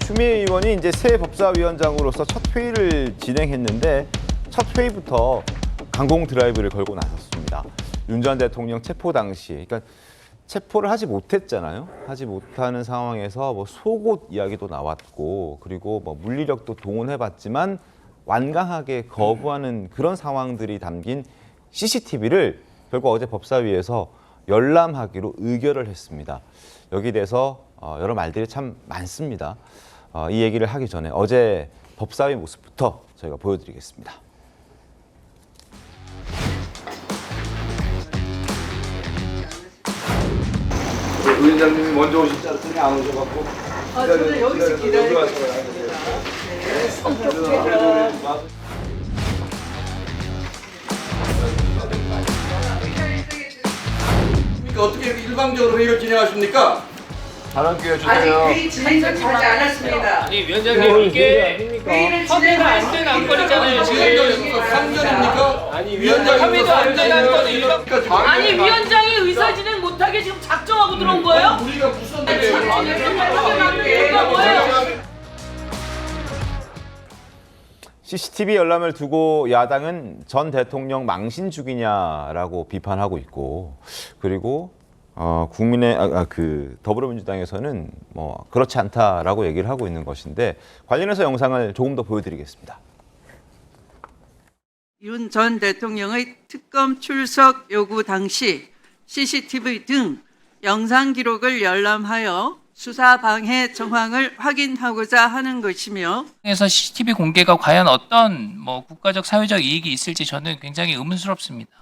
추미애 의원이 이제 새 법사위원장으로서 첫 회의를 진행했는데 첫 회의부터 강공 드라이브를 걸고 나섰습니다. 윤 전 대통령 체포 당시, 그러니까 체포를 하지 못했잖아요. 하지 못하는 상황에서 뭐 속옷 이야기도 나왔고, 그리고 뭐 물리력도 동원해봤지만 완강하게 거부하는 그런 상황들이 담긴 CCTV를 결국 어제 법사위에서 열람하기로 의결을 했습니다. 여기에 대해서 여러 말들이 참 많습니다. 이 얘기를 하기 전에 어제 법사위 모습부터 저희가 보여드리겠습니다. 위원장님이 먼저 오실 줄 알았더니 안 오셔갖고. 저는 여기서 기다리고 있습니다. 네, 성격대로. 그러니까 어떻게 이렇게 일방적으로 회의를 진행하십니까? 발언 기회 주세요. 아직 회의 진행까지 하지 않았습니다. 아니 위원장님 이게 회의를 협의가 안 진행하지 된 안건이잖아요 지금. 상전입니까? 아니 위원장 협의도 안 된 안건이 일방. 아니 위원장이 의사진행 못하게 지금 작정하고 들어온 거예요? 우리가 무슨 이유가 뭐예요? CCTV 열람을 두고 야당은 전 대통령 망신 주기냐라고 비판하고 있고, 그리고 더불어민주당에서는 뭐 그렇지 않다라고 얘기를 하고 있는 것인데, 관련해서 영상을 조금 더 보여드리겠습니다. 윤 전 대통령의 특검 출석 요구 당시 CCTV 등 영상 기록을 열람하여 수사 방해 정황을 확인하고자 하는 것이며, 에서 CCTV 공개가 과연 어떤 뭐 국가적 사회적 이익이 있을지 저는 굉장히 의문스럽습니다.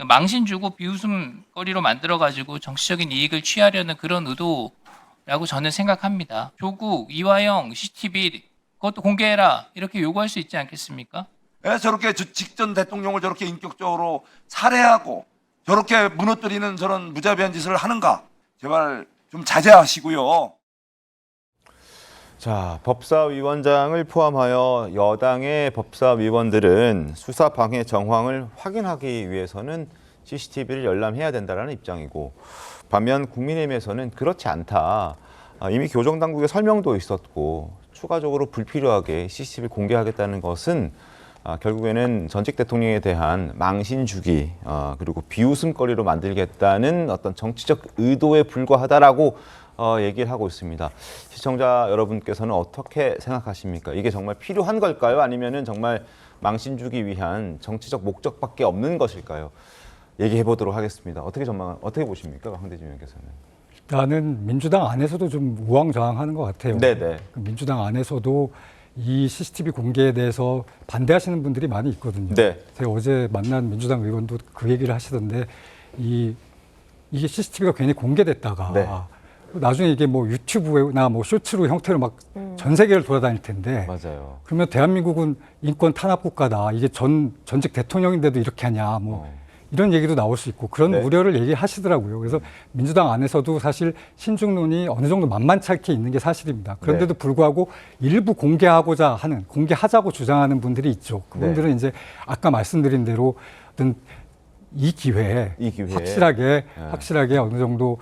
망신 주고 비웃음거리로 만들어 가지고 정치적인 이익을 취하려는 그런 의도라고 저는 생각합니다. 조국, 이화영, CCTV 그것도 공개해라 이렇게 요구할 수 있지 않겠습니까? 왜 저렇게 직전 대통령을 저렇게 인격적으로 살해하고 저렇게 무너뜨리는 저런 무자비한 짓을 하는가? 제발 좀 자제하시고요. 자, 법사위원장을 포함하여 여당의 법사위원들은 수사 방해 정황을 확인하기 위해서는 CCTV를 열람해야 된다는 입장이고, 반면 국민의힘에서는 그렇지 않다. 이미 교정당국의 설명도 있었고 추가적으로 불필요하게 CCTV를 공개하겠다는 것은 결국에는 전직 대통령에 대한 망신 주기, 그리고 비웃음거리로 만들겠다는 어떤 정치적 의도에 불과하다라고 얘기를 하고 있습니다. 시청자 여러분께서는 어떻게 생각하십니까? 이게 정말 필요한 걸까요? 아니면은 정말 망신 주기 위한 정치적 목적밖에 없는 것일까요? 얘기해 보도록 하겠습니다. 어떻게 보십니까, 황대진 의원께서는? 나는 민주당 안에서도 좀 우왕좌왕하는 것 같아요. 네네. 민주당 안에서도 이 CCTV 공개에 대해서 반대하시는 분들이 많이 있거든요. 네. 제가 어제 만난 민주당 의원도 그 얘기를 하시던데 이게 CCTV가 괜히 공개됐다가 네. 나중에 이게 뭐 유튜브나 뭐 쇼츠로 형태로 막 전 세계를 돌아다닐 텐데 맞아요. 그러면 대한민국은 인권 탄압 국가다. 이게 전직 대통령인데도 이렇게 하냐 뭐 이런 얘기도 나올 수 있고 그런 네. 우려를 얘기하시더라고요. 그래서 민주당 안에서도 사실 신중론이 어느 정도 만만치 않게 있는 게 사실입니다. 그런데도 네. 불구하고 일부 공개하자고 주장하는 분들이 있죠. 그분들은 네. 이제 아까 말씀드린 대로 어떤 이 기회에 확실하게 어느 정도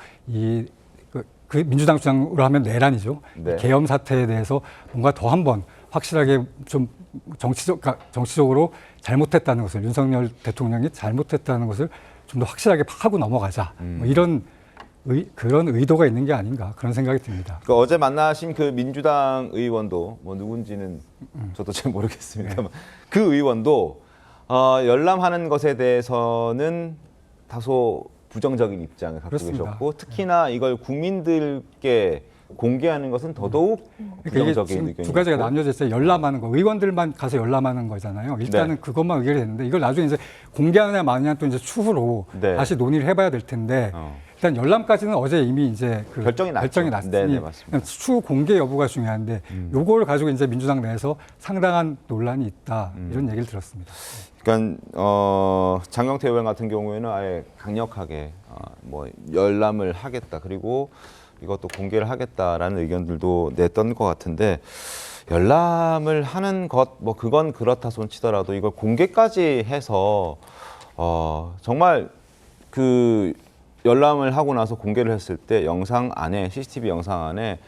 그 민주당 주장으로 하면 내란이죠. 네. 계엄 사태에 대해서 뭔가 더 한번 확실하게 좀 정치적으로 잘못했다는 것을, 윤석열 대통령이 잘못했다는 것을 좀 더 확실하게 하고 넘어가자. 뭐 이런 그런 의도가 있는 게 아닌가 그런 생각이 듭니다. 그 어제 만나신 그 민주당 의원도 뭐 누군지는 저도 잘 모르겠습니다만 그 의원도 열람하는 것에 대해서는 다소 부정적인 입장을 갖고 그렇습니다. 계셨고, 특히나 이걸 국민들께 공개하는 것은 더더욱 그러니까 이게 부정적인 지금 의견이 두 가지가 나뉘어져 있어요. 열람하는 거, 의원들만 가서 열람하는 거잖아요. 일단은 네. 그것만 의결이 됐는데 이걸 나중에 이제 공개하느냐 마느냐 또 이제 추후로 네. 다시 논의를 해봐야 될 텐데 일단 열람까지는 어제 이미 이제 그 결정이 났죠. 네, 났으니 맞습니다. 추후 공개 여부가 중요한데 요거를 가지고 이제 민주당 내에서 상당한 논란이 있다 이런 얘기를 들었습니다. 그러니까 장경태 의원 같은 경우에는 아예 강력하게 뭐 열람을 하겠다, 그리고 이것도 공개를 하겠다라는 의견들도 냈던 것 같은데, 열람을 하는 것 뭐 그건 그렇다 손치더라도 이걸 공개까지 해서 정말 그 열람을 하고 나서 공개를 했을 때 영상 안에 CCTV 영상 안에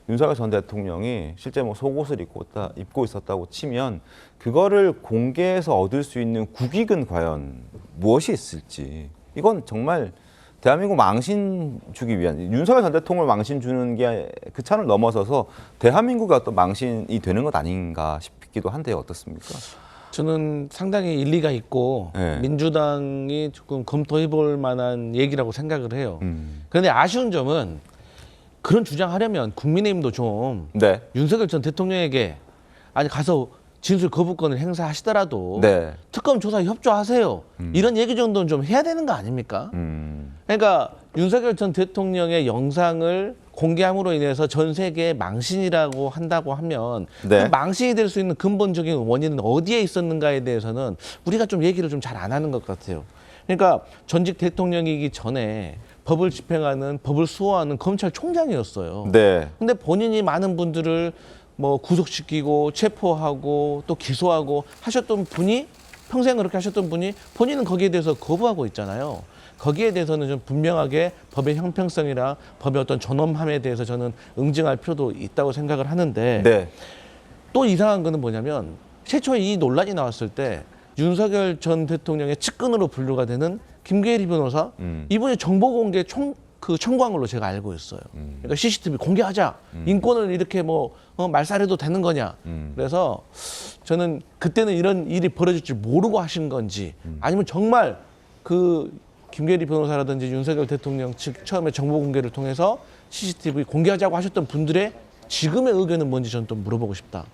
윤석열 전 대통령이 실제 뭐 속옷을 입고 있었다고 치면 그거를 공개해서 얻을 수 있는 국익은 과연 무엇이 있을지 이건 정말 대한민국 망신 주기 위한 윤석열 전 대통령을 망신 주는 게 그 차를 넘어서서 대한민국이 어떤 망신이 되는 것 아닌가 싶기도 한데 어떻습니까? 저는 상당히 일리가 있고 네. 민주당이 조금 검토해볼 만한 얘기라고 생각을 해요. 그런데 아쉬운 점은 그런 주장하려면 국민의힘도 좀 네. 윤석열 전 대통령에게 아니 가서 진술 거부권을 행사하시더라도 네. 특검 조사에 협조하세요. 이런 얘기 정도는 좀 해야 되는 거 아닙니까? 그러니까 윤석열 전 대통령의 영상을 공개함으로 인해서 전 세계의 망신이라고 한다고 하면 네. 그 망신이 될 수 있는 근본적인 원인은 어디에 있었는가에 대해서는 우리가 좀 얘기를 좀 잘 안 하는 것 같아요. 그러니까 전직 대통령이기 전에 법을 집행하는 법을 수호하는 검찰총장이었어요. 네. 근데 본인이 많은 분들을 뭐 구속시키고 체포하고 또 기소하고 하셨던 분이 평생 그렇게 하셨던 분이 본인은 거기에 대해서 거부하고 있잖아요. 거기에 대해서는 좀 분명하게 법의 형평성이랑 법의 어떤 존엄함에 대해서 저는 응징할 필요도 있다고 생각을 하는데 네. 또 이상한 거는 뭐냐면 최초에 이 논란이 나왔을 때 윤석열 전 대통령의 측근으로 분류가 되는 김계리 변호사 이분이 정보 공개 청구한 걸로 제가 알고 있어요. 그러니까 CCTV 공개하자. 인권을 이렇게 뭐 말살해도 되는 거냐. 그래서 저는 그때는 이런 일이 벌어질 줄 모르고 하신 건지 아니면 정말 그 김계리 변호사라든지 윤석열 대통령 측 처음에 정보 공개를 통해서 CCTV 공개하자고 하셨던 분들의 지금의 의견은 뭔지 저는 또 물어보고 싶다.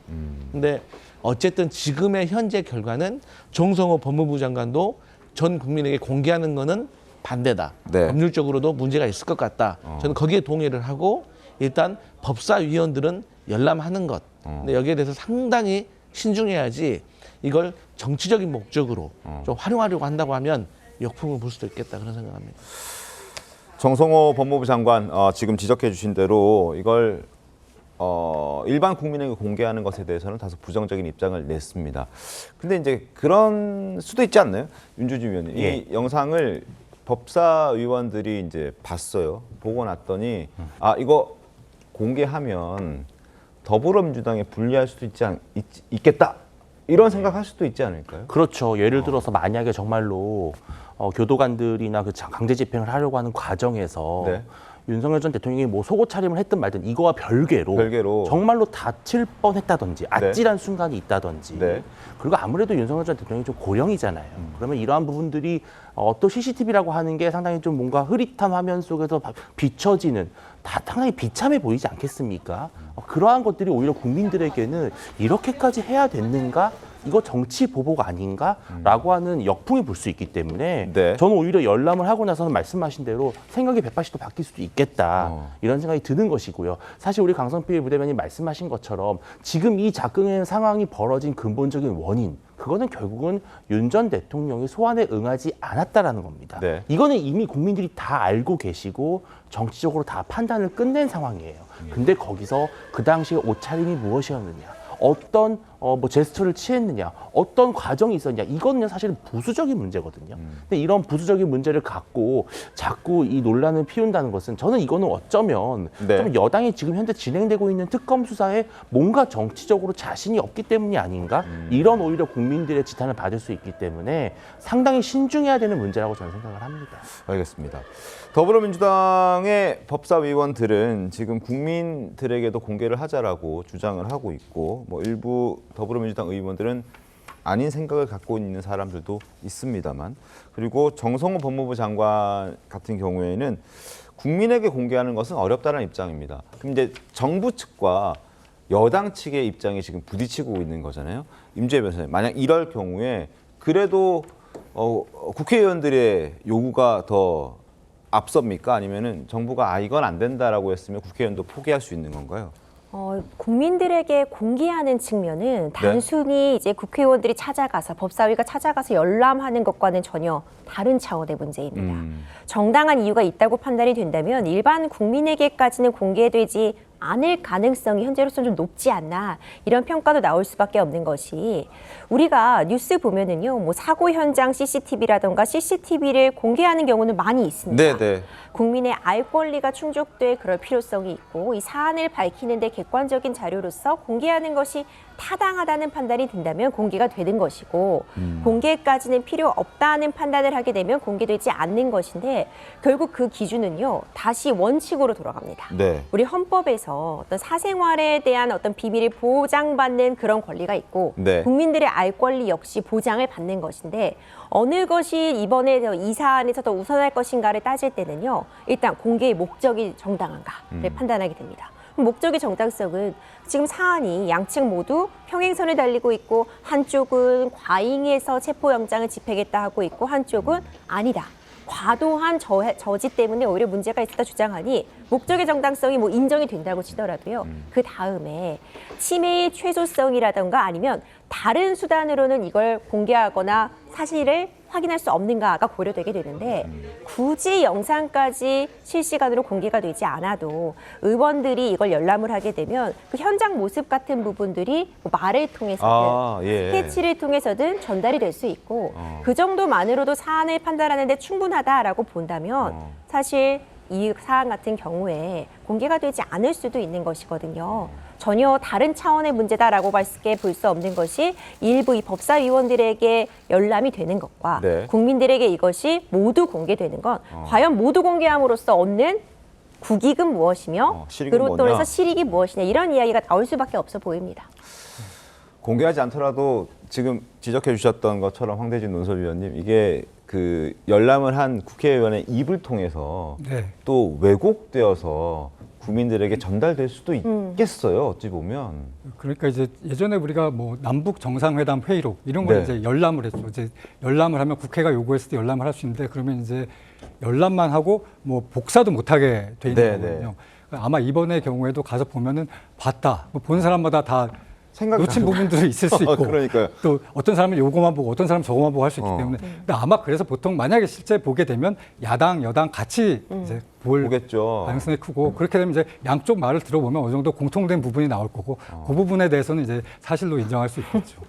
근데 어쨌든 지금의 현재 결과는 정성호 법무부 장관도 전 국민에게 공개하는 거는 반대다. 네. 법률적으로도 문제가 있을 것 같다. 저는 거기에 동의를 하고 일단 법사위원들은 열람하는 것. 근데 여기에 대해서 상당히 신중해야지 이걸 정치적인 목적으로 좀 활용하려고 한다고 하면 역풍을 불 수도 있겠다 그런 생각합니다. 정성호 법무부 장관 지금 지적해 주신 대로 이걸 일반 국민에게 공개하는 것에 대해서는 다소 부정적인 입장을 냈습니다. 근데 이제 그런 수도 있지 않나요? 윤주진 위원님. 이 영상을 법사위원들이 이제 봤어요. 보고 났더니 이거 공개하면 더불어민주당에 불리할 수도 있겠다. 이런 생각할 수도 있지 않을까요? 그렇죠. 예를 들어서 만약에 정말로 교도관들이나 그 강제 집행을 하려고 하는 과정에서 네. 윤석열 전 대통령이 뭐 속옷 차림을 했든 말든 이거와 별개로 정말로 다칠 뻔했다든지 아찔한 순간이 있다든지 네. 그리고 아무래도 윤석열 전 대통령이 좀 고령이잖아요. 그러면 이러한 부분들이 또 CCTV라고 하는 게 상당히 좀 뭔가 흐릿한 화면 속에서 비춰지는 다 상당히 비참해 보이지 않겠습니까? 그러한 것들이 오히려 국민들에게는 이렇게까지 해야 됐는가? 이거 정치 보복 아닌가라고 하는 역풍이 불 수 있기 때문에 네. 저는 오히려 열람을 하고 나서는 말씀하신 대로 생각이 180도 바뀔 수도 있겠다 이런 생각이 드는 것이고요. 사실 우리 강성필 부대변인 말씀하신 것처럼 지금 이 작경의 상황이 벌어진 근본적인 원인 그거는 결국은 윤 전 대통령이 소환에 응하지 않았다라는 겁니다. 네. 이거는 이미 국민들이 다 알고 계시고 정치적으로 다 판단을 끝낸 상황이에요. 근데 거기서 그 당시에 옷차림이 무엇이었느냐 어떤 뭐 제스처를 취했느냐, 어떤 과정이 있었냐, 이거는 사실은 부수적인 문제거든요. 근데 이런 부수적인 문제를 갖고 자꾸 이 논란을 피운다는 것은 저는 이거는 어쩌면 네. 좀 여당이 지금 현재 진행되고 있는 특검 수사에 뭔가 정치적으로 자신이 없기 때문이 아닌가? 이런 오히려 국민들의 지탄을 받을 수 있기 때문에 상당히 신중해야 되는 문제라고 저는 생각을 합니다. 알겠습니다. 더불어민주당의 법사위원들은 지금 국민들에게도 공개를 하자라고 주장을 하고 있고 뭐 일부 더불어민주당 의원들은 아닌 생각을 갖고 있는 사람들도 있습니다만 그리고 정성호 법무부 장관 같은 경우에는 국민에게 공개하는 것은 어렵다는 입장입니다. 그럼 이제 정부 측과 여당 측의 입장이 지금 부딪히고 있는 거잖아요. 임재 변호사님, 만약 이럴 경우에 그래도 국회의원들의 요구가 더 앞섭니까? 아니면은 정부가 이건 안 된다라고 했으면 국회의원도 포기할 수 있는 건가요? 국민들에게 공개하는 측면은 단순히 이제 국회의원들이 찾아가서 법사위가 찾아가서 열람하는 것과는 전혀 다른 차원의 문제입니다. 정당한 이유가 있다고 판단이 된다면 일반 국민에게까지는 공개되지 않을 가능성이 현재로서는 좀 높지 않나 이런 평가도 나올 수밖에 없는 것이 우리가 뉴스 보면은요, 뭐 사고 현장 CCTV라던가 CCTV를 공개하는 경우는 많이 있습니다. 네, 네. 국민의 알 권리가 충족돼 그럴 필요성이 있고 이 사안을 밝히는데 객관적인 자료로서 공개하는 것이 타당하다는 판단이 든다면 공개가 되는 것이고 공개까지는 필요 없다는 판단을 하게 되면 공개되지 않는 것인데 결국 그 기준은요 다시 원칙으로 돌아갑니다. 네. 우리 헌법에서 어떤 사생활에 대한 어떤 비밀을 보장받는 그런 권리가 있고 네. 국민들의 알 권리 역시 보장을 받는 것인데 어느 것이 이번에 이 사안에서 더 우선할 것인가를 따질 때는요 일단 공개의 목적이 정당한가를 판단하게 됩니다. 목적의 정당성은 지금 사안이 양측 모두 평행선을 달리고 있고 한쪽은 과잉해서 체포영장을 집행했다 하고 있고 한쪽은 아니다. 과도한 저지 때문에 오히려 문제가 있었다 주장하니 목적의 정당성이 뭐 인정이 된다고 치더라도요. 그 다음에 침해의 최소성이라던가 아니면 다른 수단으로는 이걸 공개하거나 사실을 확인할 수 없는가가 고려되게 되는데 굳이 영상까지 실시간으로 공개가 되지 않아도 의원들이 이걸 열람을 하게 되면 그 현장 모습 같은 부분들이 뭐 말을 통해서든 예. 스케치를 통해서든 전달이 될 수 있고 그 정도만으로도 사안을 판단하는 데 충분하다라고 본다면 사실 이 사안 같은 경우에 공개가 되지 않을 수도 있는 것이거든요. 전혀 다른 차원의 문제다라고 밖에 볼 수 없는 것이 일부 이 법사위원들에게 열람이 되는 것과 네. 국민들에게 이것이 모두 공개되는 건 과연 모두 공개함으로써 얻는 국익은 무엇이며 실익은 그로 또 뭐냐? 해서 실익이 무엇이냐 이런 이야기가 나올 수밖에 없어 보입니다. 공개하지 않더라도 지금 지적해 주셨던 것처럼 황대진 논설위원님 이게 그 열람을 한 국회의원의 입을 통해서 네. 또 왜곡되어서 국민들에게 전달될 수도 있겠어요. 어찌 보면. 그러니까 이제 예전에 우리가 뭐 남북 정상회담 회의록 이런 걸 네. 이제 열람을 했죠. 이제 열람을 하면 국회가 요구했을 때 열람을 할 수 있는데 그러면 이제 열람만 하고 뭐 복사도 못하게 돼 있는 네, 거거든요. 아마 이번의 경우에도 가서 보면은 봤다. 뭐 본 사람마다 다 생각이 놓친 나는 부분들이 있을 수 있고 그러니까요. 또 어떤 사람은 요거만 보고 어떤 사람은 저거만 보고 할 수 있기 때문에 근데 아마 그래서 보통 만약에 실제 보게 되면 야당 여당 같이 이제 볼 보겠죠. 가능성이 크고 그렇게 되면 이제 양쪽 말을 들어보면 어느 정도 공통된 부분이 나올 거고 그 부분에 대해서는 이제 사실로 인정할 수 있겠죠.